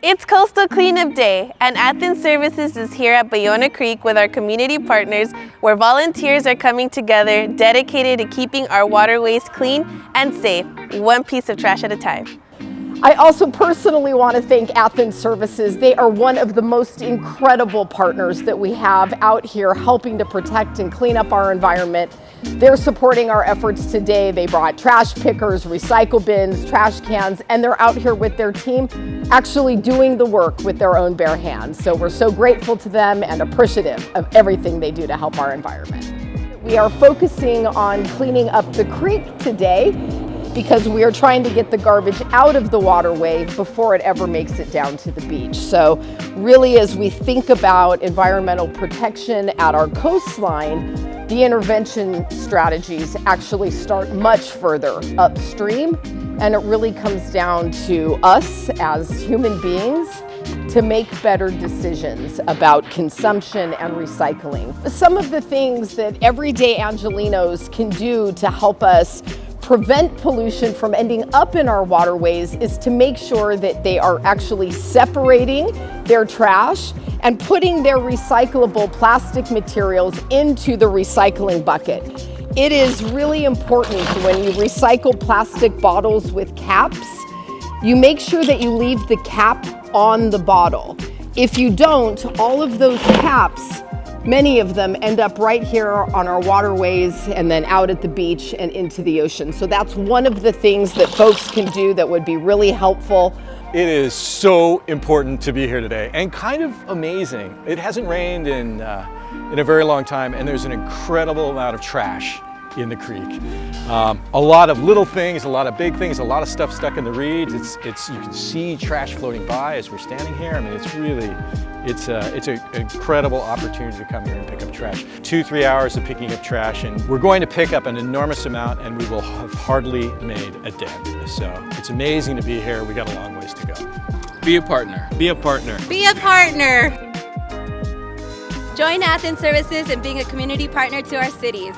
It's Coastal Cleanup Day, and Athens Services is here at Ballona Creek with our community partners, where volunteers are coming together dedicated to keeping our waterways clean and safe, one piece of trash at a time. I also personally want to thank Athens Services. They are one of the most incredible partners that we have out here helping to protect and clean up our environment. They're supporting our efforts today. They brought trash pickers, recycle bins, trash cans, and they're out here with their team actually doing the work with their own bare hands. So we're so grateful to them and appreciative of everything they do to help our environment. We are focusing on cleaning up the creek today because we are trying to get the garbage out of the waterway before it ever makes it down to the beach. So really, as we think about environmental protection at our coastline, the intervention strategies actually start much further upstream, and it really comes down to us as human beings to make better decisions about consumption and recycling. Some of the things that everyday Angelenos can do to help us prevent pollution from ending up in our waterways is to make sure that they are actually separating their trash and putting their recyclable plastic materials into the recycling bucket. It is really important when you recycle plastic bottles with caps, you make sure that you leave the cap on the bottle. If you don't, all of those caps, many of them end up right here on our waterways and then out at the beach and into the ocean. So that's one of the things that folks can do that would be really helpful. It is so important to be here today and kind of amazing. It hasn't rained in a very long time, and there's an incredible amount of trash in the creek. A lot of little things, a lot of big things, a lot of stuff stuck in the reeds. You can see trash floating by as we're standing here. I mean, it's an incredible opportunity to come here and pick up trash. 2-3 hours of picking up trash, and we're going to pick up an enormous amount, and we will have hardly made a dent. So it's amazing to be here. We got a long ways to go. Be a partner. Be a partner. Be a partner. Join Athens Services in being a community partner to our cities.